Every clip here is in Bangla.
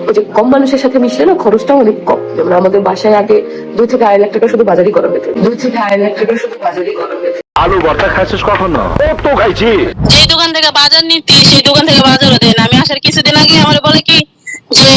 ওই যে কম মানুষের সাথে মিশলে না খরচটাও অনেক কম। যেমন আমাদের বাসায় আগে 2 থেকে 2.5 লাখ টাকা শুধু বাজারই করা হতো। 2 থেকে 2.5 লাখ টাকা শুধু বাজারই করা হতো। আলু ভর্তা খাইছিস কখনো? কত খাইছি। যে দোকান থেকে বাজার নিতি সেই দোকান থেকে বাজারও দেয় না। আমি আসার কিছুদিন আগে আমার বলে কি যে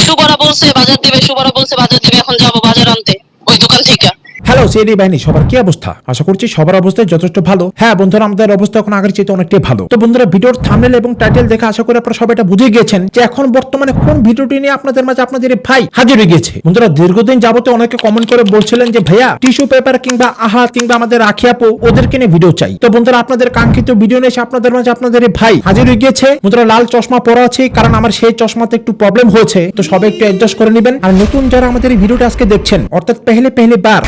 সুবরা বলছে বাজার দিবে, সুবরা বলছে বাজার দিবে, এখন যাবো বাজার আনতে ওই দোকান থেকে। হ্যালো সিডি বাহিনী, সবার কি অবস্থা? আশা করছি সবার অবস্থায় যথেষ্ট ভালো। হ্যাঁ বন্ধুরা, আমাদের অবস্থা এখন আগের চেয়ে অনেকটাই ভালো। তো বন্ধুরা, ভিডিওর থাম্বনেল এবং টাইটেল দেখে আশা করি আপনারা সবাই এটা বুঝে গিয়েছেন যে এখন বর্তমানে কোন ভিডিওটি নিয়ে আপনাদের মাঝে আপনাদের ভাই হাজির হয়ে গেছে। বন্ধুরা, দীর্ঘদিন যাবতে অনেকে কমেন্ট করে বলছিলেন যে ভাইয়া টিস্যু পেপার কিংবা আহা কিংবা আমাদের রাখি আপু ওদেরকে নিয়ে ভিডিও চাই। তো বন্ধুরা, আপনাদের কাঙ্ক্ষিত ভিডিও নিয়ে এসে আপনাদের মাঝে আপনাদের ভাই হাজির হয়ে গিয়েছে। বন্ধুরা, লাল চশমা পরা আছে কারণ আমার সেই চশমাতে একটু প্রবলেম হয়েছে, তো সবাই একটু অ্যাডজাস্ট করে নেবেন। আর নতুন যারা আমাদের এই ভিডিওটা আজকে দেখছেন, অর্থাৎ পেহলে বার,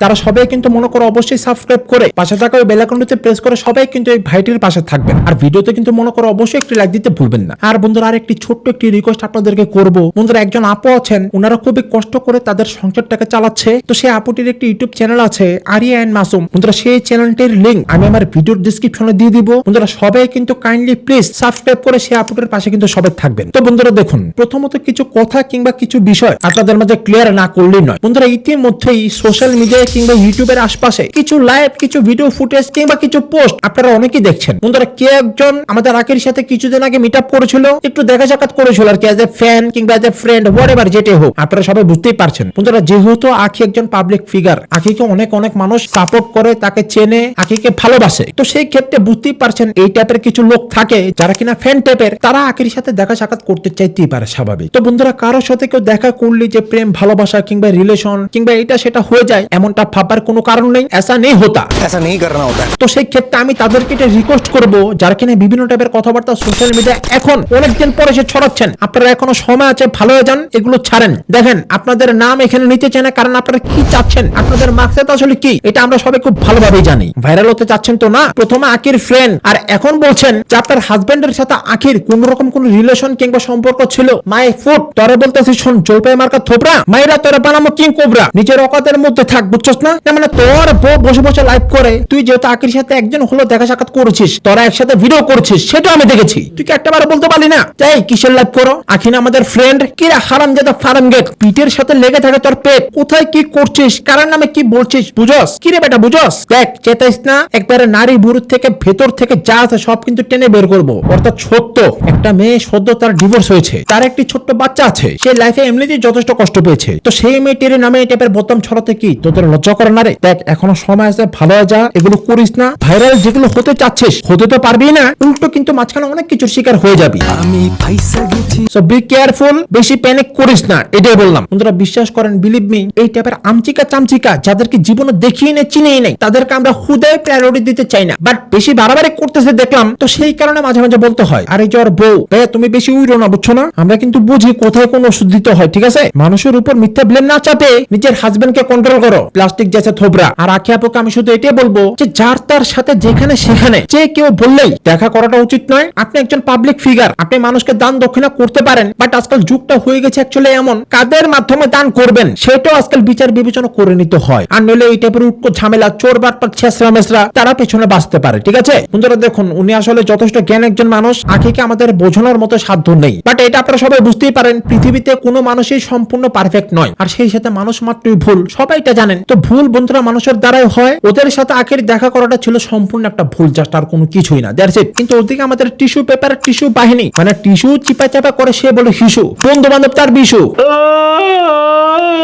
তারা সবাই কিন্তু মনে করো অবশ্যই সাবস্ক্রাইব করে পাশে থাকা ওই বেল আইকনটিতে প্রেস করে সবাই কিন্তু এই ভাইটির পাশে থাকবেন। আর ভিডিওতে কিন্তু মনে করো অবশ্যই একটি লাইক দিতে ভুলবেন না। আর বন্ধুরা, আর একটি ছোট্ট একটি রিকোয়েস্ট আপনাদেরকে করব। বন্ধুরা, একজন আপু আছেন, ওনারা খুবই কষ্ট করে তাদের সংসারটাকে চালাচ্ছে। তো সেই আপুটির একটি ইউটিউব চ্যানেল আছে, আরিয়া এন্ড মাসুম। বন্ধুরা, সেই চ্যানেলটির লিংক আমি আমার ভিডিওর ডেসক্রিপশনে দিয়ে দিব। বন্ধুরা, সবাই কিন্তু কাইন্ডলি প্লিজ সাবস্ক্রাইব করে সেই আপুটির পাশে কিন্তু সবাই থাকবেন। তো বন্ধুরা দেখুন, প্রথমত কিছু কথা কিংবা কিছু বিষয় আপনাদের মাঝে ক্লিয়ার না করলেই নয়। বন্ধুরা, ইতিমধ্যেই সোশ্যাল মিডিয়ায় কিংবা ইউটিউবের আশপাশে কিছু লাইভ, কিছু ভিডিও ফুটেজ কিংবা কিছু পোস্ট আপনারা অনেকেই দেখছেন। বন্ধুরা, কে একজন আমাদের রাকির সাথে কিছুদিন আগে মিট আপ করেছিল, একটু দেখা সাক্ষাৎ করেছিল আর কি, অ্যাজ এ ফ্যান কিংবা অ্যাজ এ ফ্রেন্ড, হোয়াটএভার যেটাই হোক, আপনারা সবাই বুঝতেই পারছেন। বন্ধুরা, যেহেতু আখি একজন পাবলিক ফিগার, আখিকে অনেক মানুষ সাপোর্ট করে, তাকে চেনে, আখিকে ভালোবাসে। তো সেই ক্ষেত্রে বুঝতেই পারছেন এই টাইপের কিছু লোক থাকে যারা কিনা ফ্যান টাইপের, তারা আখির সাথে দেখা সাক্ষাৎ করতে চাইতেই পারে, স্বাভাবিক। তো বন্ধুরা, কারোর সাথে কেউ দেখা করলে যে প্রেম ভালোবাসা কিংবা রিলেশন কিংবা এটা সেটা হয়ে যায়, এমনটা ভাবার কোনো কারণ নেই। ऐसा नहीं होता, ऐसा नहीं करना होता है। তো সেই ক্ষেত্রে আমি তাদেরকে এটা রিকোয়েস্ট করব, যারা কিনা বিভিন্ন টাইপের কথাবার্তা সোশ্যাল মিডিয়া এখন অনেকদিন পরে এসে ছড়াচ্ছেন, আপনারা এখনো সময় আছে, ভালো হয়ে যান, এগুলো ছাড়েন। দেখেন, আপনাদের নাম এখানে নিতে চায় না, কারণ আপনারা কি চাচ্ছেন, আপনাদের মাকসাদ আসলে কি, এটা আমরা সবাই খুব ভালোভাবেই জানি। ভাইরাল হতে চাচ্ছেন তো না, প্রথমে আখির ফ্রেন্ড, আর এখন বলছেন যে আপনার হাজবেন্ডের সাথে আখির কোন রকম কোন রিলেশন কিংবা সম্পর্ক ছিল। মাই ফুট, তোরে বলতেছি শোন, জলপাই মার্কা থোবরা, মাইরা তোরে বানামো কিং কোবরা, নিজের অকাতের মধ্যে থাক, বুঝছস না? মানে তোর বউ বসে বসে লাইভ করে, তুই যেহেতু আখির সাথে একজন হলো দেখা সাক্ষাৎ করেছিস, তোরা একসাথে ভিডিও করছিস, সেটা আমি দেখেছি, তুই কি একটাবার বলতে পারলি না যাই কিসের লাইভ করো? আখি না আমাদের ফ্রেন্ড, কি রে হারামজাদা ফার্ম গেট, পিঠের সাথে লেগে থাকে তোর পেট, কোথায় কি করছিস, কারণ নামে কি বলছিস, বুঝস কি রে বেটা, বুঝস? দেখ, চেতাইস না, একবারে নারী বুড়ুর থেকে ভেতর থেকে যা আছে সব কিন্তু টেনে বের করবো। অর্থাৎ সত্য, একটা মেয়ে সদ্য তার ডিভোর্স হয়েছে, তার একটি ছোট্ট বাচ্চা আছে, সে লাইফে এমনিতেই যথেষ্ট কষ্ট পেয়েছে। তো সেই মেয়েটির নামে এই টাইপের বোতাম ছড়াতে কি তোদের লজ্জা করে না রে? দেখ, এখনো সময় আছে, ভালো হয়ে যা, এগুলো করিস না। ভাইরাল যেগুলো হতে চাচ্ছিস, হতে তো পারবি না, উল্টো কিন্তু মাঝখানে অনেক কিছুর শিকার হয়ে যাবি। আমি পয়সা গেছি, সো বি কেয়ারফুল, বেশি প্যানিক করিস না, এটাই বললাম। বন্ধুরা, বিশ্বাস করেন, বিলিভ মি, এই টাইপের আমচিকা চামচিকা যাদেরকে জীবনে দেখিয়ে নেই, চিনেই নেই, তাদেরকে আমরা খুদাই প্রায়োরিটি দিতে চাই না, বাট বেশি বাড়াবাড়ি করতেছে দেখলাম, তো সেই কারণে মাঝে মাঝে বলতে হয়, আরে জ্বর বউ ভাইয়া তুমি বেশি উইরো না, বুঝছো না? আমরা কিন্তু বুঝি কোথায় কোন ওষুধ দিতে হয়, ঠিক আছে? মানুষের উপর মিথ্যা ব্লেম না চাপে নিজের হাজবেন্ডকে কন্ট্রোল করো, প্লাস্টিক যেসে থোবরা। আর আখি আপুকে আমি শুধু এটাই বলবো যে যার তার সাথে যেখানে সেখানে যে কেউ বললেই দেখা করাটা উচিত নয়। আপনি একজন পাবলিক ফিগার, আপনি মানুষকে দান দক্ষিণা করতে পারেন, বাট আজকাল যুগটা হয়ে গেছে অ্যাকচুয়ালি এমন, কাদের মাধ্যমে দান করবেন সেটাও আজকাল বিচার বিবেচনা করে নিতে হয়। আর নইলে এই টাইপের উটকো ঝামেলা, চোর বাটপাট ছেসরা মেসরা, তারা পেছনে বাঁচতে পারে, ঠিক আছে? বন্ধুরা দেখুন, উনি আসলে যথেষ্ট জ্ঞান একজন মানুষ, আখিকে আমাদের বোঝানোর মতো সাধ্য নেই, বাট এটা আপনারা সবাই বুঝতেই পারেন, পৃথিবীতে কোনো মানুষই সম্পূর্ণ পারফেক্ট নয়, আর সেই সাথে মানুষ মাত্রই ভুল, সবাই এটা জানেন। তো ভুল বন্ধুরা মানুষের দ্বারাই হয়, ওদের সাথে আখির দেখা করাটা ছিল সম্পূর্ণ একটা ভুল, জাস্ট আর কোনো কিছুই না, দ্যাটস ইট। কিন্তু ওদিকে আমাদের টিস্যু পেপার, টিস্যু বাহিনী, মানে টিস্যু চিপা চাপা করে সে বলে হিসু, বন্ধু বান্ধব তার বিশু।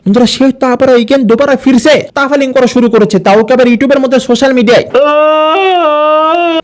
বন্ধুরা, সে তো আবার ওইখান দুবারা ফিরছে, তাফালিং করা শুরু করেছে, তাও আবার ইউটিউবের মধ্যে, সোশ্যাল মিডিয়ায়।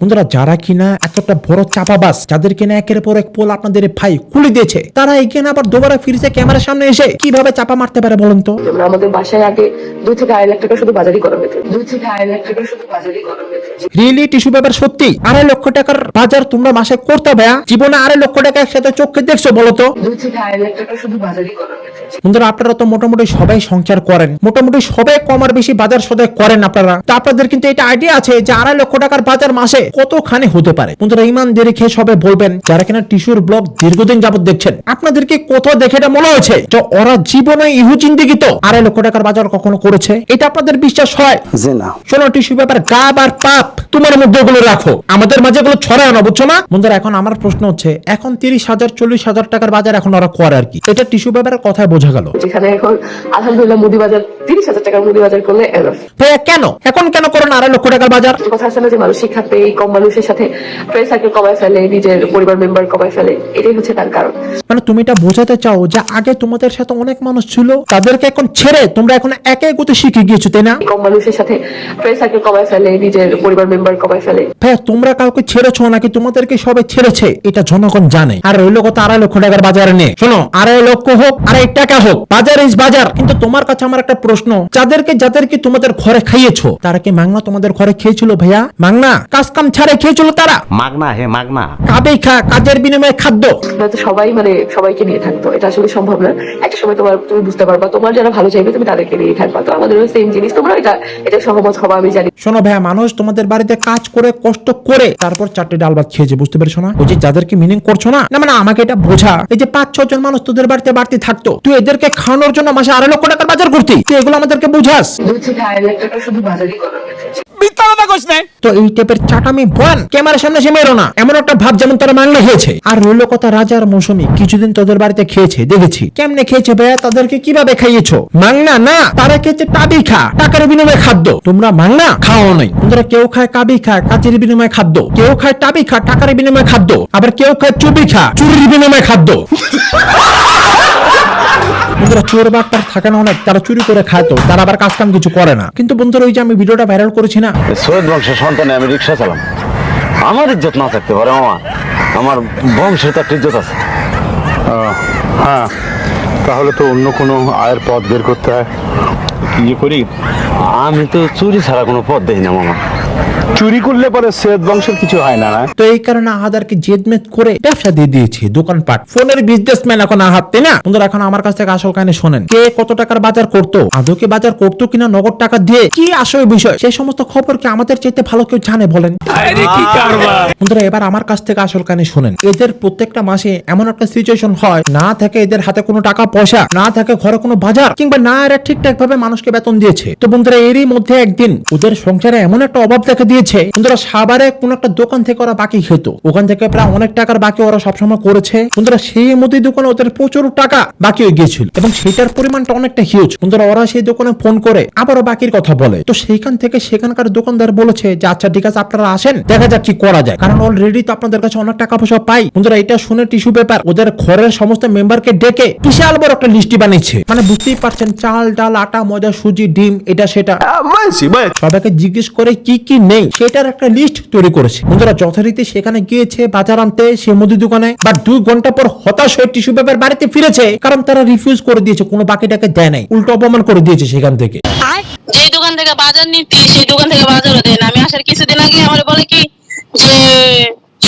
বন্ধুরা, যারা কিনা এতটা বড় চাপাবাজ, যাদের কিনা একের পর এক পোল আপনাদের ভাই খুলে দিয়েছে, তারা এখানে আবার দুবারা ফিরছে ক্যামেরার সামনে এসে, কিভাবে চাপা মারতে পারে বলেন তো? যেমন আমাদের বাসায় আগে 2 থেকে 2.5 লাখ টাকা শুধু বাজারই করা হতো। 2 থেকে 2.5 লাখ টাকা শুধু বাজারই করা হতো। রিয়েলি টিস্যু পেপার সত্যি 2.5 লক্ষ টাকার বাজার তোমরা মাসে করতে ভাইয়া? জীবনে 2.5 লক্ষ টাকা একসাথে চোখে দেখছো বলো তো? 2 থেকে 2.5 লাখ টাকা শুধু বাজারই করা হতো। বন্ধুরা, আপনারা তো মোটামুটি সবাই সংসার করেন, মোটামুটি সবাই কম আর বেশি বাজার সদাই করেন আপনারা, তো আপনাদের কিন্তু এটা আইডিয়া আছে যে 2.5 লক্ষ টাকার বাজার মাসে কতখানি হতে পারে। বন্ধুরা ইমান দিয়ে রেখে সবে বলবেন যারা কিনা টিস্যুর ব্লগ দীর্ঘদিন যাবত দেখছেন, আপনাদেরকে কোথাও দেখে এটা মনে হয়েছে যে ওরা জীবনে ইহু জিন্দিগিত 2.5 লক্ষ টাকার বাজার কখনো করেছে? এটা আপনাদের বিশ্বাস হয়? जी ना শোনো, টিস্যু পেপার গাব আর পাপ তোমার মধ্যে ওগুলো রাখো, আমাদের মাঝে এগুলো ছড়ায় না, বুঝছো না? বন্ধুরা এখন আমার প্রশ্ন হচ্ছে, এখন 30,000 40,000 টাকার বাজার এখন ওরা করে আর কি? এটা টিস্যু পেপারের কথায় বোঝা গেল। যেখানে এখন আলহামদুলিল্লাহ মুদি বাজার 30,000 টাকার মুদি বাজার করলে এনাফ। ভাইয়া কেন এখন কেন করো না 2.5 লক্ষ টাকার বাজার? কথা আছে না যে মানুষ শিক্ষা পেয়ে কম মানুষের সাথে ফ্রেন্ড সার্কেল কমায় ফেলে, নিজের পরিবার মেম্বার কমায় ফেলে, এটাই হচ্ছে তার কারণ। মানে তুমি এটা বোঝাতে চাও যে আগে তোমাদের সাথে অনেক মানুষ ছিল, তাদেরকে এখন ছেড়ে তোমরা এখন একে গতি শিখে গিয়েছো, তাই না? কম মানুষের সাথে ফ্রেন্ড সার্কেল কমায় ফেলে, নিজের পরিবার মেম্বার কমায় ফেলে। ভাইয়া তোমরা কাউকে ছেড়েছো নাকি তোমাদেরকে সবাই ছেড়েছে এটা জনগণ জানে। আর রইল কথা 2.5 লক্ষ টাকার বাজারে নিয়ে। শোনো, 2.5 লক্ষ হোক 2.5 টাকা হোক, বাজার ইজ বাজার। কিন্তু তোমার কাছে আমার একটা প্রশ্ন, যাদেরকে তোমাদের ঘরে খাইয়েছো তারা কি মাংনা তোমাদের ঘরে খেয়েছিল? ভাইয়া মাংনা কাজ কাম ছাড়ে খেয়েছিল তারা? মাগনা হে মাগনা। কাবেই খা, কাজের বিনিময়ে খাদ্য। তো সবাই সবাইকে নিয়ে থাকতো, এটা আসলে সম্ভব না। একটা সময় তুমি বুঝতে পারবা, তোমার যারা ভালো চাইবে তুমি তাদেরকে নিয়ে থাকবা। তো আমাদের সেম জিনিস, তোমরা এটা সহমত হবা আমি জানি। শোনো ভাইয়া, মানুষ তোমাদের বাড়িতে কাজ করে কষ্ট করে তারপর 4টে ডাল ভাত খেয়েছে, বুঝতে পেরেছো না? ওই যে যাদেরকে মিনিং করছো না, না মানে আমাকে এটা বোঝা, এই যে 5-6 জন মানুষ তোদের বাড়িতে বাড়তি থাকতো, তুই এদেরকে খাওয়ানোর জন্য মাসে 2.5 লক্ষ টাকার বাজার করতি, তুই এগুলো আমাদেরকে বুঝাস? 2 থেকে 2.5 লাখ টাকা শুধু বাজারই করা হয়েছে। তো এই টাইপের চাটামি বয়ান ক্যামেরার সামনে সে মেরো না, এমন একটা ভাব যেমন তারা মাংনা খেয়েছে। আর রইল কথা রাজার মৌসুমী কিছুদিন তোদের বাড়িতে খেয়েছে, দেখেছি কেমনে খেয়েছে ভাইয়া, তাদেরকে কিভাবে খাইয়েছো? মাংনা না, তারা খেয়েছে টাবি খা, টাকার বিনিময়ে খাদ্য। তোমরা মাংনা খাও নাই, তোমরা কেউ খায় কাবি খা, কাজের বিনিময়ে খাদ্য, কেউ খায় টাবি খা, টাকার বিনিময়ে খাদ্য, আবার কেউ খায় চুবি খা, চুরির বিনিময়ে খাদ্য। বন্ধুরা চোর বাটপার থাকে না অনেক, তারা চুরি করে খায়, তো তারা আবার কাজ কাম কিছু করে না। কিন্তু বন্ধুরা ওই যে আমি ভিডিওটা ভাইরাল করেছি না, সৈয়দ বংশের সন্তানে আমি রিক্সা চালাম, আমার ইজ্জত না থাকতে পারে মামা, আমার বংশের তো একটা ইজ্জত আছে। হ্যাঁ, তাহলে তো অন্য কোনো আয়ের পথ বের করতে হয়। কি করি, আমি তো চুরি ছাড়া কোনো পথ দেখি না মামা। চুরি করলে পরে সৈয়দ বংশের কিছু হয় না, না? তো এই কারণে আহাদারকে জেদমেদ করে ব্যবসা দিয়ে দিয়েছে, দোকানপাট, ফোনের বিজনেসম্যান এখন আহাদ, তাই না? বন্ধুরা এখন আমার কাছ থেকে আসল কাহিনী শোনেন, কে কত টাকার বাজার করতো, আদৌ কি বাজার করতো কিনা নগদ টাকা দিয়ে, কি আসল বিষয়, সেই সমস্ত খবর কি আমাদের চাইতে ভালো কেউ জানে বলেন? বন্ধুরা এবার আমার কাছ থেকে আসল কাহিনী শোনেন। এদের প্রত্যেকটা মাসে এমন একটা সিচুয়েশন হয়, না থাকে এদের হাতে কোনো টাকা পয়সা, না থাকে ঘরে কোনো বাজার, কিংবা না এরা ঠিকঠাক ভাবে মানুষকে বেতন দিয়েছে। তো বন্ধুরা এরই মধ্যে একদিন ওদের সংসারে এমন একটা অভাব দেখা দিয়েছে, বন্ধুরা সাভারে কোন একটা দোকান থেকে ওরা বাকি খেত, ওখান থেকে প্রায় অনেক টাকার বাকি ওরা সবসময় করেছে। বন্ধুরা সেই মুদি দোকানে ওদের প্রচুর টাকা বাকি হয়ে গিয়েছিল এবং সেটার পরিমাণটা অনেকটা হিউজ। বন্ধুরা ওরা সেই দোকানে ফোন করে আবারও বাকির কথা বলে। তো সেইখান থেকে সেখানকার দোকানদার বলেছে যে আচ্ছা ঠিক আছে আপনারা আসেন, দেখা যাক কি করা যায়, কারণ অলরেডি তো আপনাদের কাছে অনেক টাকা পয়সা পাই। বন্ধুরা এটা শুনে টিস্যু পেপার ওদের ঘরের সমস্ত মেম্বারকে ডেকে বিশাল বড় একটা লিস্টি বানিয়েছে। মানে বুঝতেই পারছেন, চাল ডাল আটা ময়দা সুজি ডিম এটা সেটা সবাইকে জিজ্ঞেস করে কি কি নেই সেটার একটা লিস্ট তৈরি করেছে। বন্ধুরা যথারীতি সেখানে গিয়েছে বাজার আনতে সে মুদি দোকানে, বা 2 ঘন্টা পর হতাশ হয়ে টিস্যু পেপার বাড়িতে ফিরেছে, কারণ তারা রিফিউজ করে দিয়েছে, কোনো বাকিটাকে দেয় নাই, উল্টো অপমান করে দিয়েছে সেখান থেকে। যেই দোকান থেকে বাজার নিতে সেই দোকান থেকে বাজারও দেয় না। আমি আসার কিছুদিন আগে আমার বলে কি যে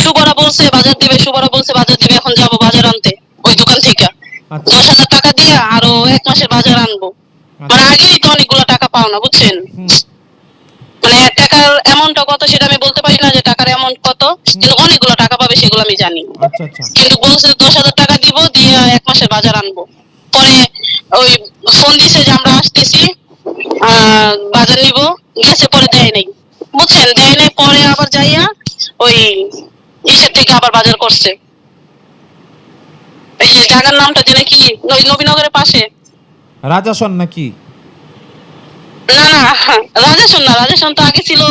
সুবরা বলছে বাজার দিবে, সুবরা বলছে বাজার দিবে, এখন যাবো বাজার আনতে ওই দোকান থেকে 10,000 টাকা দিয়ে আরো 1 মাসের বাজার আনবো। মানে আগেই তো অনেকগুলো টাকা পাও না, বুঝছেন? মানে টাকার অ্যামাউন্টটা কত সেটা আমি বলতে পারি না, যে টাকার অ্যামাউন্ট কত, কিন্তু অনেকগুলো টাকা পাবে সেগুলো আমি জানি। কিন্তু বলছে 10,000 টাকা দিব, দিয়ে 1 মাসের বাজার আনবো। পরে ওই ফোন দিছে যে আমরা আসতেছি বাজার নিব, গেছে, পরে দেয় নাই, বুঝছেন? দেয় নাই, পরে আবার যাইয়া ওই ইসের থেকে আবার বাজার করছে। এই যে জায়গার নামটা যে নাকি ওই নবীনগরের পাশে রাজাসন নাকি? না না রাজেশন না, রাজেশন তো আগে ছিল,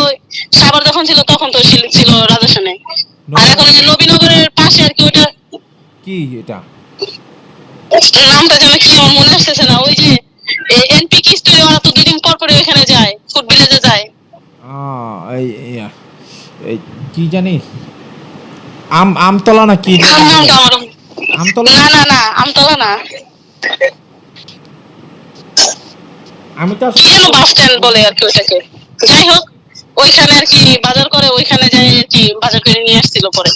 সাবার যখন ছিল তখন তো ছিল রাজেশনে। আর এখন ওই নবীনগরের পাশে আর কি, ওইটা কি এটা নামটা যেন কি আমার মনে আসতেছে না। ওই যে এনপি কিস্তি ওরা তো 2 দিন পর পরে ওখানে যায়, ফুড ভিলেজে যায়। এই কি জানি আমতলা না কি? আমতলা না না না, আমতলা না, আমি তো কি যেন বাস স্ট্যান্ড বলে আর কি ওইটাকে। যাই হোক ওইখানে আর কি বাজার করে, ওইখানে যাই আর কি বাজার করে নিয়ে আসছিল পরে।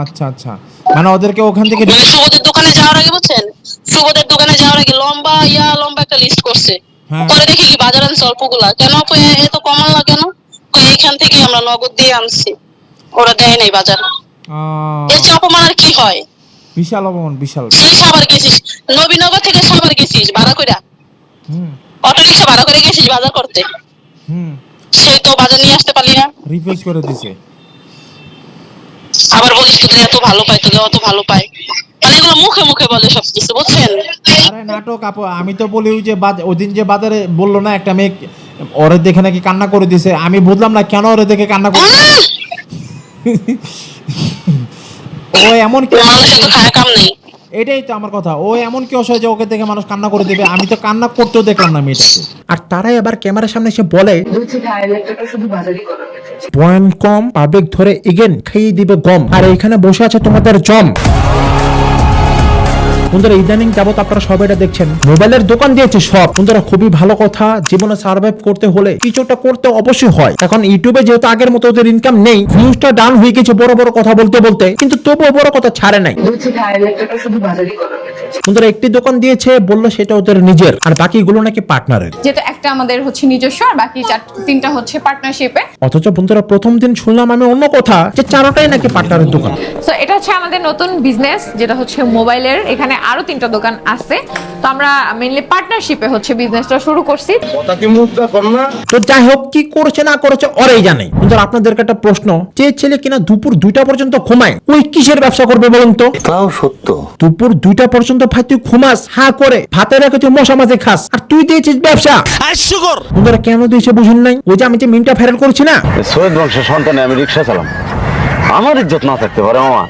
আচ্ছা আচ্ছা, মানে ওদেরকে ওখান থেকে মানে সুবোধের দোকানে যাওয়ার আগে, বুঝছেন, সুবোধের দোকানে যাওয়ার আগে লম্বা একটা লিস্ট করছে। পরে দেখি কি বাজার আনছে অল্পগুলা, কেন এত কম আনলা কেন, এইখান থেকে আমরা নগদ দিয়ে আনছি, ওরা দেয় নাই বাজার। এর চেয়ে অপমান আর কি হয়? বিশাল অপমান, বিশাল। সেই সাভার গেছিস, নবীনগর থেকে সাভার গেছিস ভাড়া কইরা, হুম অটো রিক্সা ভাড়া করে গেছিস বাজার করতে, হুম সেই তো বাজার নিয়ে আসতে পারলি না। রিফ্রেশ করে দিছে। আবার বলিস তোদের এত ভালো পায়, তোদের অত ভালো পায়, মানে এগুলো মুখে মুখে বলে সবকিছু, বুঝছেন? আরে নাটক আপু, আমি তো বলি ওই যে ওই দিন যে বাজারে বললো না একটা মেয়ে ওরে দেখে নাকি কান্না করে দিছে, আমি বুঝলাম না কেন ওরে দেখে কান্না করে। ও এমন কি, মানুষের তো খায় কাম নেই। এটাই তো আমার কথা, ও এমন কি অসহায় যে ওকে দেখে মানুষ কান্না করে দেবে? আমি তো কান্না করতেও দেখলাম না মেয়েটাকে। আর তারাই আবার ক্যামেরার সামনে এসে বলে 2,500 টাকা শুধু বাজারই করা হয়েছে। পয়েন্ট কম আবেগ ধরে এগেন খাইয়ে দিবে গম, আর এইখানে বসে আছে তোমাদের জম। বন্ধুরা ইদানিং যাবত আপনারা সবাই এটা দেখছেন, মোবাইলের দোকান দিয়েছে সব। বন্ধুরা খুবই ভালো কথা, জীবনে সার্ভাইভ করতে হলে কিছুটা করতে অবশ্যই হয়। এখন ইউটিউবে যেহেতু আগের মতো ওদের ইনকাম নেই, ভিউজটা ডাউন হয়ে গেছে বড় বড় কথা বলতে বলতে, কিন্তু তবুও বড় কথা ছাড়ে নাই। 2,500 টাকা শুধু বাজারই করা হয়েছে। বন্ধুরা একটি দোকান দিয়েছে, বললো সেটা ওদের নিজের, আর বাকিগুলো নাকি পার্টনারের। যেটা একটা আমাদের হচ্ছে নিজস্ব, আর বাকি তিনটা হচ্ছে পার্টনারশিপে। অথচ বন্ধুরা প্রথম দিন শুনলাম আমি অন্য কথা, যে চারটাই নাকি পার্টনারের দোকান। সো এটা হচ্ছে আমাদের নতুন বিজনেস, যেটা হচ্ছে মোবাইলের। এখানে আরো 3টা দোকান আছে, তো আমরা মেইনলি পার্টনারশিপে হচ্ছে বিজনেসটা শুরু করছি। তো যাই হোক, কি করেছে না করেছে ওরাই জানে। বন্ধুরা আপনাদেরকে একটা প্রশ্ন, যে ছেলে কিনা দুপুর 2টা পর্যন্ত ঘুমায়, ওই কিসের ব্যবসা করবে বলুন তো? তাও সত্য। দুপুর 2টা পর্যন্ত ভাই তুই ঘুমাস, হা করে ভাতের আগে তুই মশা মাঝে খাস, আর তুই দিয়েছিস ব্যবসা। বন্ধুরা কেন দিয়েছে বুঝুন নাই? ওই যে আমি যে মিমটা ভাইরাল করেছি না, সৈয়দ বংশের সন্তানে আমি রিক্সা চালাম, আমার ইজ্জত না থাকতে পারে মামা,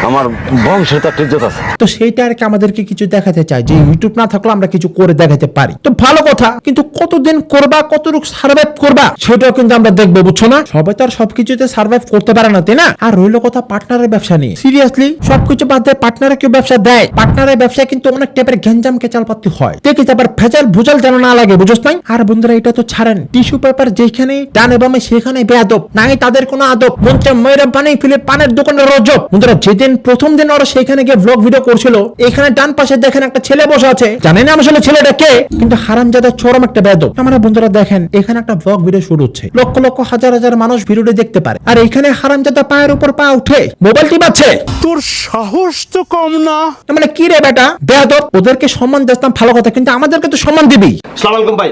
আমার বংশের তো একটা ইজ্জত আছে। তো সেইটা আর কি আমাদেরকে কিছু দেখাতে চাই, যে ইউটিউব না থাকলে আমরা কিছু করে দেখাতে পারি। তো ভালো কথা, কিন্তু কতদিন করবা, কতটুকু সার্ভাইভ করবা, সেটাও কিন্তু আমরা দেখবো, বুঝছো না? সবাই তো আর সবকিছুতে সার্ভাইভ করতে পারে না, তাই না? আর রইল কথা পার্টনারের ব্যবসা নিয়ে, সিরিয়াসলি সবকিছু বাদ দিয়ে পার্টনারে কেউ ব্যবসা দেয়? পার্টনারের ব্যবসায় কিন্তু অনেক টাইপের গ্যাঞ্জাম কেচালপাতি হয়, দেখিস আবার ভেজাল ভুজাল যেন না লাগে, বুঝছ নাই? আর বন্ধুরা এটা তো ছাড়েন, টিস্যু পেপার যেখানে ডানে বামে সেখানে বেয়াদব, নাই তাদের কোনো আদব, মঞ্চে ময়রা বানিয়ে ফেলে পানের দোকানে রজব। বন্ধুরা যেদিন প্রথম দিন ওরা সেখানে গিয়ে ব্লগ ভিডিও করছিল, এখানে ডান পাশে দেখেন একটা ছেলে বসে আছে, জানেন না আসলে ছেলেটা কে, কিন্তু হারামজাদা চরম একটা বেয়াদব। আমরা বন্ধুরা দেখেন এখানে একটা ব্লগ ভিডিও শুরু হচ্ছে, লক্ষ লক্ষ হাজার হাজার মানুষ ভিডিওটি দেখতে পারে, আর এখানে হারামজাদা পায়ের উপর পা উঠে মোবাইল টিপাচ্ছে। তোর সাহস তো কম না। মানে কি রে বেটা বেয়াদব? ওদেরকে সম্মান দিতাম ভালো কথা, কিন্তু আমাদেরকে তো সম্মান দিবি। আসসালামু আলাইকুম ভাই।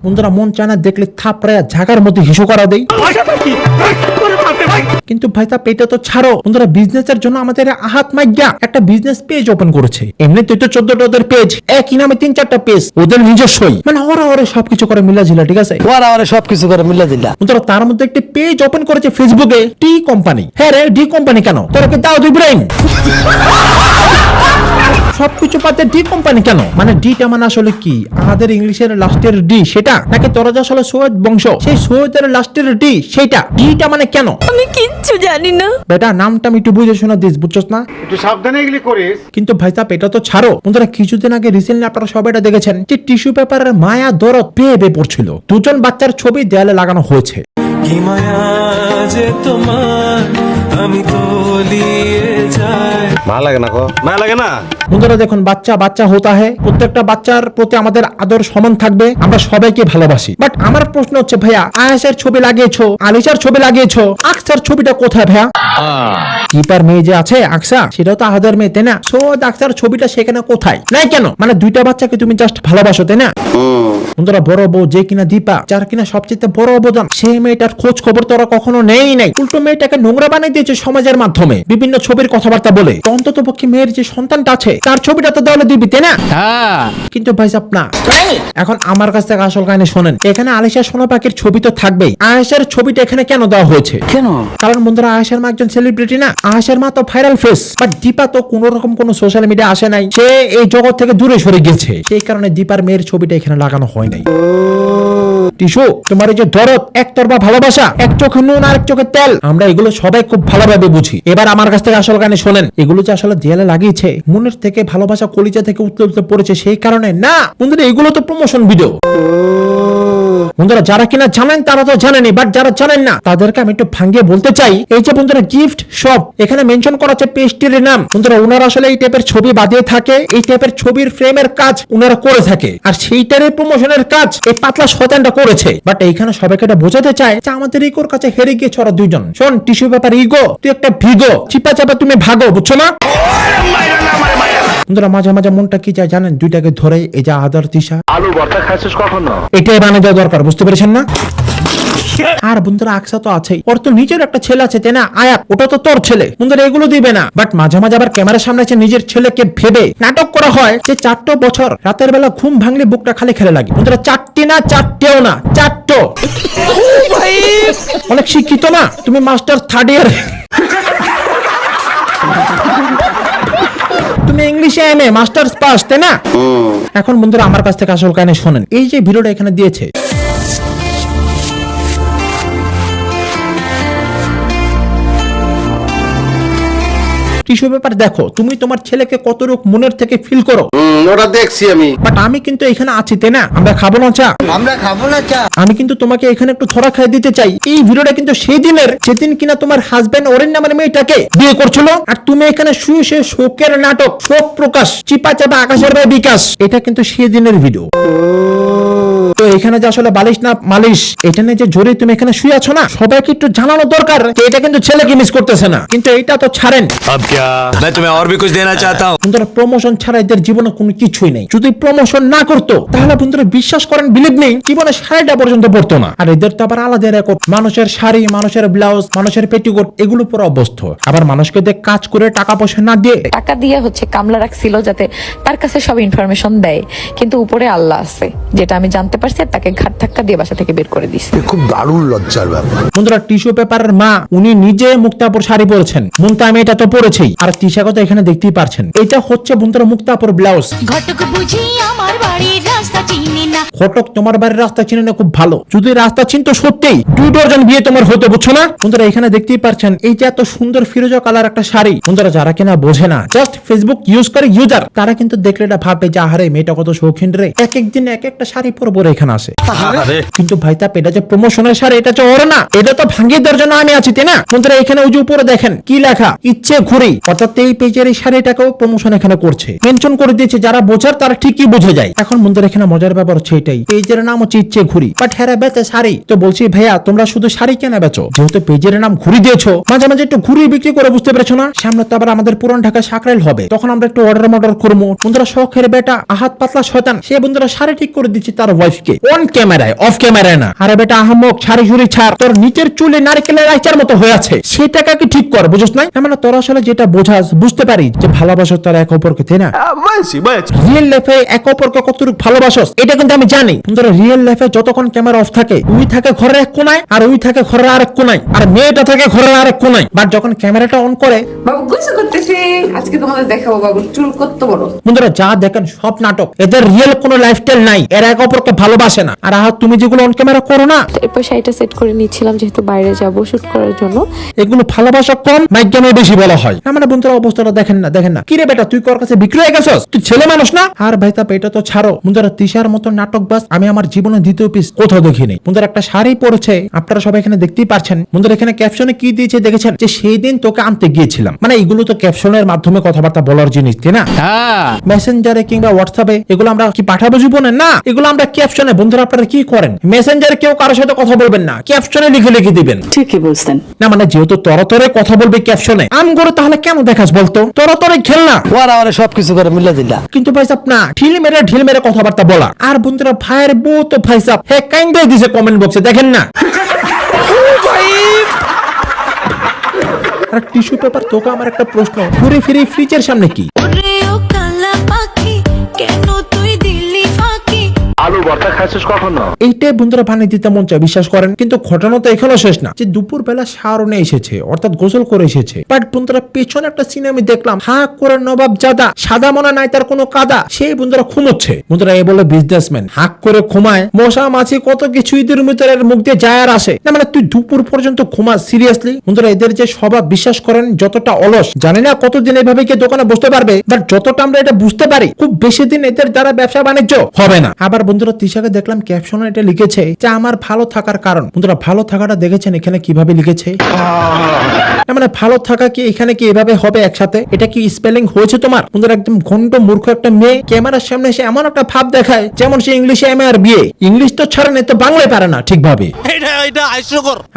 বন্ধুরা মন চায় না দেখলে থাপড়ায় ঝাগার মধ্যে হিসু করা দেই, কিন্তু ভাই তা পেটে তো ছাড়ো। বন্ধুরা বিজনেসের জন্য আমাদের আহাত মাইয়া একটা বিজনেস পেজ ওপেন করেছে। এমনিতে তো 14টা ওদের পেজ, একই নামে 3-4টা পেজ ওদের নিজস্বই, মানে ওরা সবকিছু করে মিলাঝিলা, ঠিক আছে? ওরা ওরা সবকিছু করে মিলে দিলা। বন্ধুরা তার মধ্যে একটি পেজ ওপেন করেছে ফেসবুকে, টি কোম্পানি। হ্যাঁ রে, ডি কোম্পানি কেন? তোরা কি দাও ইব্রাহিম? সবকিছু পাতে ডি কোম্পানি কেন? মানে ডিটা মানে আসলে কি? আমাদের ইংলিশের লাস্টের ডি সেটা, নাকি তোরা যে আসলে সৈয়দ বংশ, সেই সৈয়দের লাস্টের ডি সেটা? ডিটা মানে কেন? আমি কিচ্ছু জানি না। বেটা নামটা আমি একটু বুঝে শোনা দিস, বুঝছস না? একটু সাবধানে এগুলি করিস। কিন্তু ভাই সাহেব এটা তো ছাড়ো। বন্ধুরা কিছুদিন আগে রিসেন্টলি আপনারা সবাই এটা দেখেছেন, যে টিস্যু পেপারের মায়া দরদ পেয়ে পড়ছিল, 2জন বাচ্চার ছবি দেয়ালে লাগানো হয়েছে। কি মায়া যে তোমার, আমি তলিয়ে যাই। ভালো লাগে না? মায়া লাগে না? বন্ধুরা দেখুন, বাচ্চা বাচ্চা হতা হয়, প্রত্যেকটা বাচ্চার প্রতি আমাদের আদর সমান থাকবে, আমরা সবাইকে ভালোবাসি। বাট আমার প্রশ্ন হচ্ছে ভাইয়া, আয়েশার ছবি লাগিয়েছো, আলিশার ছবি লাগিয়েছো, আকসার ছবিটা কোথায় ভাইয়া? কিপার মেয়ে যে আছে আকসা, সেটাও তো আহাদের মেয়ে, তাই না? সৈয়দ আকসার ছবিটা সেখানে কোথায় নাই কেন? মানে 2টা বাচ্চাকে তুমি জাস্ট ভালোবাসো, তাই না? বন্ধুরা বড় বউ যে কিনা দীপা, যার কিনা সবচেয়ে বড় অবদান, সেই মেয়েটার খোঁজ খবর তোরা কখনো নেই নাই। উল্টো মেয়েটাকে নোংরা বানিয়ে দিয়েছে সমাজের মাধ্যমে বিভিন্ন ছবির কথাবার্তা বলে। তো অন্তত পক্ষে মেয়ের যে সন্তানটা আছে তার ছবিটা তো দেওয়ালে দিবি, তাই না? কিন্তু ভাই সাহেব না। এখন আমার কাছ থেকে আসল কাহিনী শোনেন। এখানে আলিশা সোনা পাখির ছবি তো থাকবেই, আয়েশার ছবিটা এখানে কেন দেওয়া হয়েছে? কেন? কারণ বন্ধুরা আয়েশার মা একজন সেলিব্রিটি না, আয়েশার মা তো ভাইরাল ফেস, বাট দীপা তো কোন রকম কোন সোশ্যাল মিডিয়া আসে নাই, সে এই জগৎ থেকে দূরে সরে গেছে, সেই কারণে দীপার মেয়ের ছবিটা এখানে লাগানো হয় নাই। টিসু তোমার এই যে দরদ, একতরফা ভালোবাসা, এক চোখে নুন আর এক চোখে তেল, আমরা এগুলো সবাই খুব ভালোভাবে বুঝি। এবার আমার কাছ থেকে আসল কাহিনী শোনেন। এগুলো যে আসলে দেয়ালে লাগিয়েছে, মনের থেকে ভালোবাসা কলিজা থেকে উতলে উতলে পড়েছে, সেই কারণে না বন্ধুরা, এগুলো তো প্রমোশন ভিডিও। বন্ধুরা যারা কিনা জানেন তারা তো জানেনি, বাট যারা জানেন না তাদেরকে আমি একটু ভাঙিয়ে বলতে চাই। এই যে বন্ধুরা গিফট শপ, এখানে মেনশন করা আছে পেস্ট্রির নাম। বন্ধুরা ওনারা আসলে এই টাইপের ছবি বাঁধিয়ে থাকে, এই টাইপের ছবির ফ্রেমের কাজ ওনারা করে থাকে, আর সেইটারই প্রমোশনের কাজ এই পাতলা শয়তানটা করেছে। বাট এইখানে সবাইকে এটা বোঝাতে চায় যে আমাদের ইগোর কাছে হেরে গিয়েছে ওরা দুইজন। শোন টিস্যু পেপার ইগো, তুই একটা ভিগো, চিপা চাপা তুমি ভাগো, বুঝছো না? বন্ধুরা মাঝে মাঝে মনটা কি চায় জানেন, দুইটাকে ধরে এই যে আদার তিশা আলু ভর্তা খাইছিস কখনো? এটাই বানিয়ে দেওয়া দরকার, বুঝতে পেরেছেন না? আর বন্ধুরা আকসা তো আছেই, ওর তো নিজের একটা ছেলে আছে তাই না, আয়াত, ওটা তো তোর ছেলে। বন্ধুরা এগুলো দিবে না, বাট মাঝে মাঝে আবার ক্যামেরার সামনে এসে নিজের ছেলেকে ভেবে নাটক করা হয় যে 4 বছর রাতের বেলা ঘুম ভাঙলে বুকটা খালি খেলে লাগে। বন্ধুরা 4টি না, 4টেও না, 4টো। অনেক শিক্ষিত না তুমি, মাস্টার 3rd ইয়ার, তুমি ইংলিশে এমএ মাস্টার্স পাস তাই না? এখন বন্ধুরা আমার কাছ থেকে আসল কাহিনী শোনেন। এই যে ভিডিওটা এখানে দিয়েছে, টিস্যু পেপার দেখো, তুমি তোমার ছেলেকে কতটুক মনের থেকে ফিল করো। ওটা দেখছি আমি। বাট আমি কিন্তু এখানে আছি তাই না, আমরা খাবো না চা, আমি কিন্তু তোমাকে এখানে একটু ছড়া খাই দিতে চাই। এই ভিডিওটা কিন্তু সেই দিনের যেদিন কিনা তোমার হাজবেন্ড ওরেন নামের মেয়েটাকে বিয়ে করছিল, আর তুমি এখানে শুয়ে শুয়ে শোকের নাটক, শোক প্রকাশ, চিপা চাপা আকাশের ভাই বিকাশ, এটা কিন্তু সেই দিনের ভিডিও। তো এখানে যে আসলে বালিশ না মালিশ, এটা নিয়ে যে জোরে তুমি এখানে শুয়ে আছো না, সবাইকে একটু জানানো দরকার যে এটা কিন্তু ছেলেকে মিস করতেছে না। কিন্তু এটা তো ছাড়েন, अब क्या मैं तुम्हें और भी कुछ देना चाहता हूँ। বন্ধুরা প্রমোশন ছাড়া এদের জীবনে কোনো কিছুই নেই। যদি প্রমোশন না করতো তাহলে বন্ধুরা বিশ্বাস করেন, বিলিভ নেই, জীবনে শাড়িটা পর্যন্ত পড়তো না। আর এদের তো আবার আলাদা রেকর্ড, মানুষের শাড়ি, মানুষের ব্লাউজ, মানুষের পেটিকোট, এগুলো পুরো অবস্থ। আবার মানুষকে দিয়ে কাজ করে টাকা পয়সা না দিয়ে, টাকা দিয়ে হচ্ছে কামলা রাখছিল যাতে তার কাছে সব ইনফরমেশন দেয়, কিন্তু উপরে আল্লাহ আছে, যেটা আমি জানতে পারছি, আর তাকে ঘাট ধাক্কা দিয়ে বাসা থেকে বের করে দিছে। খুব দারুণ লজ্জার ব্যাপার। বন্ধুরা টিস্যু পেপারের মা উনি নিজে মুক্তাপুর শাড়ি পরেছেন, মুন্তা আমি এটা তো পরেছি, আর তিশাকে তো এখানে দেখতেই পারছেন। এটা হচ্ছে বন্ধুরা মুক্তাপুর ব্লাউজ। ঘটক বুঝি আমার বাড়ির রাস্তা চিনি না, ঘটক তোমার বাড়ির রাস্তা চিনে না, খুব ভালো। যদি রাস্তা চিনতো সত্যিই 2 ডজন বিয়ে তোমার হতো, বুঝছো না? বন্ধুরা এখানে দেখতেই পারছেন এই যে এত সুন্দর ফিরোজা কালার একটা শাড়ি। বন্ধুরা যারা কিনা বোঝে না, জাস্ট ফেসবুক ইউজ করে ইউজার, তারা কিন্তু দেখলে এটা ভাববে যে আহারে মেয়েটা কত শৌখিন রে, এক এক দিন এক একটা শাড়ি পরে পরে এখানে আসে। কিন্তু ভাই তা এটা যে প্রমোশনের শাড়ি, এটা যে ওর না, এটা তো ভাঙিয়ে দেওয়ার জন্য আমি আছি তাই না? বন্ধুরা এখানে ওই যে উপরে দেখেন কি লেখা, ইচ্ছে ঘুরি, অর্থাৎ এই পেজের এই শাড়িটাকেও প্রমোশন এখানে করছে, মেনশন করে দিয়েছে। যারা বোঝার তারা ঠিকই বুঝে যায়। এখন বন্ধুরা এখানে মজার ব্যাপার হচ্ছে এটাই, পেজের নাম হচ্ছে ইচ্ছে ঘুরি, বাট হেরা বেচে শাড়ি। তো বলছি ভাইয়া তোমরা শুধু শাড়ি কেন বেচো? যেহেতু পেজের নাম ঘুরি দিয়েছো, মাঝে মাঝে একটু ঘুরি বিক্রি করে, বুঝতে পেরেছো না? সামনে তো আবার আমাদের পুরান ঢাকা সাকরাইল হবে, তখন আমরা একটু অর্ডার করবো। বন্ধুরা শখের বেটা আহাত পাতলা শয়তান, সে বন্ধুরা শাড়ি ঠিক করে দিচ্ছে তার ওয়াইফকে, অন ক্যামেরায়, অফ ক্যামেরায় না। আরে বেটা আহমক, শাড়ি ঝুড়ি ছাড়, তোর নিচের চুলে নারকেলের আইচার মতো হয়ে আছে, সেটাকে কি ঠিক কর, বুঝছ না? মানে তোর আসলে যেটা বোঝাস, বুঝতে পারি যে ভালোবাসো তারা এক অপরকে, তাই না? রিয়েল লাইফে এক অপরকে কতটুকু ভালোবাসস এটা কিন্তু আমি জানি। বন্ধুরা রিয়েল লাইফে যতক্ষণ ক্যামেরা অফ থাকে, উই থাকে ঘরের এক কোনায়, আর উই থাকে ঘরের আরেক কোনায়, আর মেয়েটা থাকে ঘরের আরেক কোনায়। বাট যখন ক্যামেরাটা অন করে, বাবু গোসল করতেছে, আজকে তোমাদের দেখাবো বাবুর চুল কত বড়। বন্ধুরা যা দেখেন সব নাটক, এদের রিয়েল কোনো লাইফস্টাইল নাই, এরা এক অপরকে ভালোবাসে না। আর তুমি যেগুলো অন ক্যামেরা করো না, এরপর শাড়িটা সেট করে নিচ্ছিলাম যেহেতু বাইরে যাব শুট করার জন্য। এগুলো ভালোবাসা কম, মাইগ্রামে বেশি বলা হয়। মানে বন্ধুরা অবস্থাটা দেখেন না, দেখেন না, কিরে বেটা তুই কর কাছে বিক্রি হয়ে গেছস, তুই ছেলে মানুষ না? আর ভাই তাপ এটা তো ছাড়ো। বন্ধুরা তিশার মতো নাটকবাজ আমি আমার জীবনে দ্বিতীয় পিস কোথাও দেখিনি। বন্ধুরা একটা শাড়ি পরেছে, আপনারা সবাই এখানে দেখতেই পারছেন। বন্ধুরা এখানে ক্যাপশনে কি দিয়েছে দেখেছেন, যে সেই দিন তোকে আনতে গিয়েছিলাম। মানে এগুলো তো ক্যাপশনের মাধ্যমে কথাবার্তা বলার জিনিস, তাই না? মেসেঞ্জারে কিংবা হোয়াটসঅ্যাপে এগুলো আমরা কি পাঠাবো জীবনে? না, এগুলো আমরা ক্যাপশনে। বন্ধুরা আপনারা কি করেন, মেসেঞ্জারে কেউ কারোর সাথে কথা বলবেন না, ক্যাপশনে লিখে দিবেন। ঠিকই বলছেন। না মানে যেহেতু তরতরে কথা বলবে ক্যাপশনে, আম করে তাহলে কেন দেখাস বলতো? তরতরে খেল না, ওরা সবকিছু করে মিলে দিলা। কিন্তু ভাই সাহেব না, ঢিল মেরে কথাবার্তা বলা। আর বন্ধুরা ভাইয়ের বউ তো ভাই সাহেব হে কাইন্ডাই দিছে কমেন্ট বক্সে, দেখেন না। আর টিস্যু পেপার তোকে আমার একটা প্রশ্ন, ঘুরে ফিরে ফ্রিজের সামনে কি? কেন তুই দিল্লি ফাঁকি, আলু ভর্তা খাইছিস কখনো? এইটাই বন্ধুরা বানিয়ে দিতে মন চায়, বিশ্বাস করেন। কিন্তু ঘটনা তো এখানেও শেষ না, যে দুপুর বেলা শাওরনে এসেছে, অর্থাৎ গোসল করে এসেছে। বাট বন্ধুরা পেছনে একটা সিনে আমি দেখলাম, হা করে নবাব জাদা, সাদা মনে নাই তার কোনো কাদা, সেই বন্ধুরা ঘুমোচ্ছে। বন্ধুরা এই বলে বিজনেসম্যান হাক করে ঘুমায়, মশা মাছি কত কিছু ঈদের ভিতরের মুখ দিয়ে যায় আর আসে না। মানে তুই দুপুর পর্যন্ত ঘুমাস সিরিয়াসলি? বন্ধুরা এদের যে স্বভাব, বিশ্বাস করেন যতটা অলস, জানি না কতদিন এইভাবে গিয়ে দোকানে বসতে পারবে, বাট যতটা আমরা এটা বুঝতে পারি খুব বেশি দিন এদের দ্বারা ব্যবসা বাণিজ্য হবে না। আবার বন্ধুরা তিশাকে দেখলাম ক্যাপশনে এটা লিখেছে যে আমার ভালো থাকার কারণ। বন্ধুরা ভালো থাকাটা দেখেছেন এখানে কিভাবে লিখেছে? মানে ভালো থাকা কি এখানে কি এভাবে হবে একসাথে? এটা কি স্পেলিং হয়েছে তোমার? বন্ধুরা একদম ঘন্ট মূর্খ একটা মেয়ে ক্যামেরার সামনে এসে এমন একটা ভাব দেখায় যেমন সে ইংলিশে এমএ আর বিএ। ইংলিশ তো ছাড়া নেই তো বাংলায় পারে না ঠিকভাবে।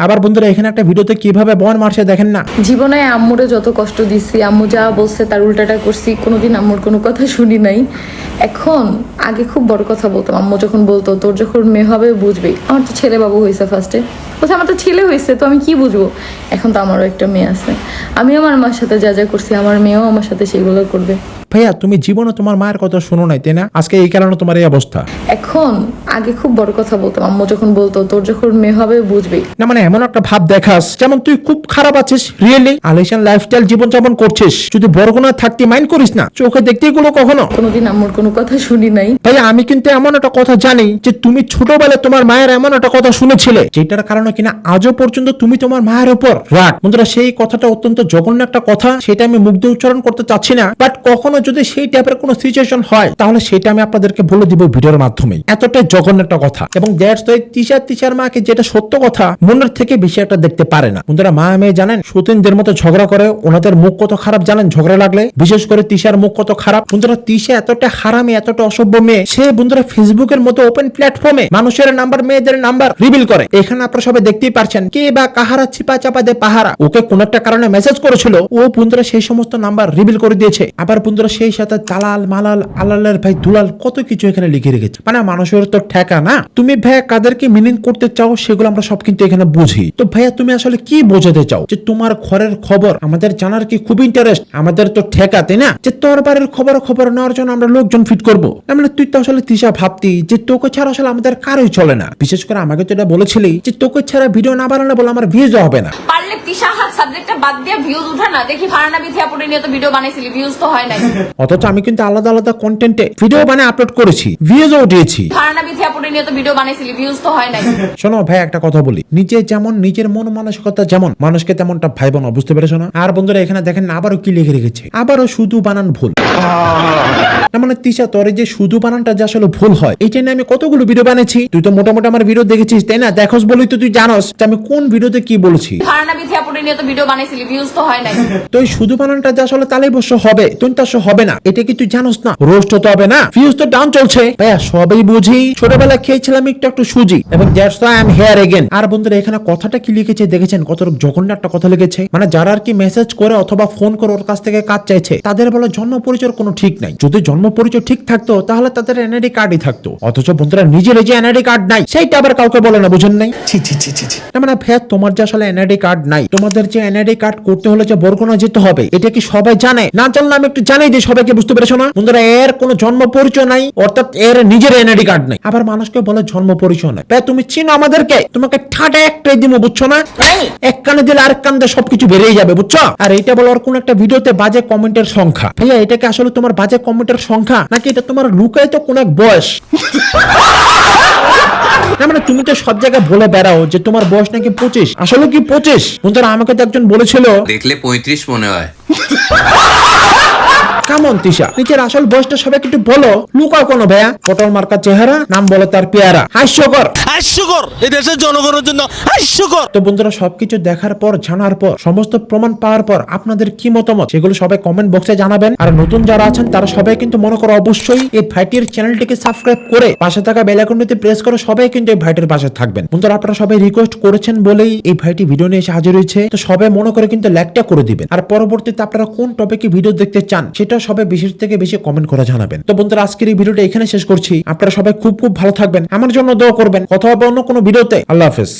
আবার বন্ধুরা এখানে একটা ভিডিওতে কিভাবে বন মারছে দেখেন না। জীবনে আম্মুরে যত কষ্ট দিছি, আম্মু যা বলছে তার উল্টাটা করছি, কোনোদিন আম্মুর কোনো কথা শুনি নাই। এখন আগে খুব বড় কথা বলতাম, আম্মু যখন বলতো তোর যখন মেয়ে হবে বুঝবি। আমার তো ছেলে বাবু হয়েছে ফার্স্টে, বলছে আমার তো ছেলে হয়েছে তো আমি কি বুঝবো। এখন তো আমারও একটা মেয়ে আছে, আমি আমার মার সাথে যা যা করছি আমার মেয়েও আমার সাথে সেগুলো করবে। ভাইয়া তুমি জীবনে তোমার মায়ের কথা শোনো নাই তাই না? আজকে এই কারণে তোমার এই অবস্থা। এখন আগে খুব বড় কথা বলতাম, আম্মু যখন বলতো তোর যখন মেয়ে হবে বুঝবি। না মানে এমন একটা ভাব দেখাস যেমন তুই খুব খারাপ আছিস, রিয়েলি আলিশান লাইফস্টাইল জীবন যাপন করছিস। যদি বরগুনা থাকতে মাইন্ড করিস না, চোখে দেখতেই গুলো কখনো। কোনোদিন আম্মুর কোনো কথা শুনি নাই। ভাইয়া আমি কিন্তু এমন একটা কথা জানি যে তুমি ছোটবেলায় তোমার মায়ের এমন একটা কথা শুনেছিলে যেটার কারণে কিনা আজও পর্যন্ত তুমি তোমার মায়ের উপর রাগ। বন্ধুরা সেই কথাটা অত্যন্ত জঘন্য একটা কথা, সেটা আমি মুখ দিয়ে উচ্চারণ করতে চাচ্ছি না, বাট কখনো যদি সেই টাইপের কোনো সিচুয়েশন হয় তাহলে সেটা আমি আপনাদেরকে বলে দিব ভিডিওর মাধ্যমে। এতটাই জঘন্য একটা কথা এবং দ্যাটস ওয়াই তিশার মাকে যেটা সত্য কথা মনের থেকে বেশি একটা দেখতে পারে না। বন্ধুরা মা মেয়ে জানেন সতীনদের মতো ঝগড়া করে, ওনাদের মুখ কত খারাপ জানেন ঝগড়া লাগলে, বিশেষ করে তিশার মুখ কত খারাপ। বন্ধুরা তিশা এতটা হারামি এতটা অসভ্য মেয়ে, সে বন্ধুরা ফেসবুকের মতো ওপেন প্ল্যাটফর্মে মানুষের নাম্বার মেয়েদের নাম্বার রিভিল করে। এখানে আপনারা সবাই দেখতেই পারছেন কে বা কাহারা চিপা চাপা দে পাহারা ওকে কোন একটা কারণে মেসেজ করেছিল, ও বন্ধুরা সেই সমস্ত নাম্বার রিভিল করে দিয়েছে। আবার বন্ধুরা সেই সাথে জালাল মালাল আলালের ভাই দুলাল কত কিছু এখানে লিখে রেখেছে। মানে মানুষের তো ঠেকা না। তুমি ভাইয়া কাদেরকে মিনিং করতে চাও সেগুলো আমরা সব কিন্তু এখানে বুঝি। তো ভাইয়া তুমি আসলে কি বোঝাতে চাও? যে তোমার ঘরের খবর আমাদের জানার কি খুব ইন্টারেস্ট? আমাদের তো ঠেকা তাই না, যে তোর বাড়ির খবর নেওয়ার জন্য আমরা লোকজন ফিট করবো। মানে তুই তো আসলে তিশা ভাবতি যে তোকে ছাড়া আসলে আমাদের কারোই চলে না। বিশেষ করে আমাকে তো এটা বলেছিলি যে তোকে ছাড়া ভিডিও না বানালে বলে আমার ভিউজ হবে না। পারলে তিশা হাত সাবজেক্টটা বাদ দিয়ে ভিউজ উঠা না, দেখি ফারানা বিথি আপুরে নিয়ে তো ভিডিও বানাইছিলি, ভিউজ তো হয় নাই। অথচ আমি কিন্তু আলাদা আলাদা কন্টেন্টে ভিডিও বানিয়ে আপলোড করেছি, ভিউজও উঠিয়েছি। ফারানা বিথি আপুরে নিয়ে তো ভিডিও বানাইছিলি, ভিউজ তো হয় নাই। শোনো ভাই একটা কথা বলি, নিজে যেমন নিজের মন মানসিকতা যেমন মানুষকে তেমনটা ভাইবো না, বুঝতে পেরেছো না? আর বন্ধুরা এখানে দেখেন আবারও কি লিখে রেখেছে, আবারও শুধু বানান ভুল। মানে তিশা তোর যে শুধু বানানটা যে আসলে ভুল হয় এটা নিয়ে আমি কতগুলো ভিডিও বানিয়েছি, তুই তো মোটামুটি আমার ভিডিও দেখেছিস তাই না? দেখোস বলেই তো তুই জানোস যে আমি কোন ভিডিওতে কি বলেছি। ফারানা বিথি আপুরে নিয়ে তো ভিডিও বানাইছিলি, ভিউজ তো হয় নাই। তো এই শুধু বানানটা যে আসলে তালেই বসে হবে তুই তার হবে না, এটা কি তুই জানোস না? রোস্ট হতে হবে না, ভিউজ তো ডাউন চলছে। ভাইয়া সবাই বুঝি, ছোটবেলায় খেয়েছিলাম একটু সুজি এবং that's why I am here again. আর বন্ধুরা এখানে কথাটা কি লিখেছে দেখেছেন? কত জঘন্য একটা কথা লিখেছে। মানে যারা আর কি মেসেজ করে অথবা ফোন করে ওর কাছ থেকে কাজ চাইছে তাদের বলে জন্ম পরিচয়ের কোনো ঠিক নাই। যদি জন্ম পরিচয় ঠিক থাকতো তাহলে তাদের এনআইডি কার্ডই থাকতো, অথচ বন্ধুরা নিজের যে এনআইডি কার্ড নাই সেইটা আবার কাউকে বলে না, বুঝেন নাই? মানে ভাইয়া তোমার যে আসলে এনআইডি কার্ড নাই, তোমাদের যে এনআইডি কার্ড করতে হলে যে বরগুনা যেতে হবে এটা কি সবাই জানে? না জানলে আমি একটু জানাই দিই সবাইকে, বুঝতে পেরেছো না? বন্ধুরা এর কোনো জন্ম পরিচয় নাই, অর্থাৎ এর নিজের এনআইডি কার্ড নাই, আবার মানুষকে বলে জন্ম পরিচয় নাই। ভাই তুমি চিনো আমাদেরকে? তোমাকে ঠাডা একটাই দিব, বুঝছো না? এক কানে দিলে আরেক কান দিয়ে সবকিছু বেরিয়ে যাবে, বুঝছো? আর এইটা বলার কোন একটা ভিডিওতে বাজে কমেন্টের সংখ্যা। ভাইয়া এটা কি আসলে তোমার বাজে কমেন্টের সংখ্যা নাকি এটা তোমার লুকায় তো কোন এক বয়স? না মানে তুমি তো সব জায়গায় বলে বেড়াও যে তোমার বয়স নাকি 25, আসলে কি 25? বন্ধুরা আমাকে তো একজন বলেছিল দেখলে 35 মনে হয়। কেমন তিশা নিজের আসল বয়সটা সবাইকে একটু বলো, লুকাও কোনো ভাইয়া? পটল মার্কা চেহারা, নাম বলে তার পেয়ারা, হাস্যকর এই দেশের জনগণের জন্য হাস্যকর। তো বন্ধুরা সবকিছু দেখার পর জানার পর সমস্ত প্রমাণ পাওয়ার পর আপনাদের কি মতামত সেগুলো সবাই কমেন্ট বক্সে জানাবেন। আর নতুন যারা আছেন তারা সবাই কিন্তু মনে করো অবশ্যই এই ভাইটির চ্যানেলটিকে সাবস্ক্রাইব করে পাশে থাকা বেল আইকনটিতে প্রেস করে সবাই কিন্তু এই ভাইটির পাশে থাকবেন। বন্ধুরা আপনারা সবাই রিকোয়েস্ট করেছেন বলেই এই ভাইটি ভিডিও নিয়ে এসে হাজির হয়েছে, তো সবাই মনে করে কিন্তু লাইকটা করে দিবেন। আর পরবর্তীতে আপনারা কোন টপিকে ভিডিও দেখতে চান সেটা সবাই বেশি থেকে বেশি কমেন্ট করে জানাবেন। তো বন্ধুরা আজকের এই ভিডিওটা এখানে শেষ করছি, আপনারা সবাই খুব ভালো থাকবেন, আমার জন্য দোয়া করবেন। কথা হবে অন্য কোনো ভিডিওতে। আল্লাহ হাফেজ।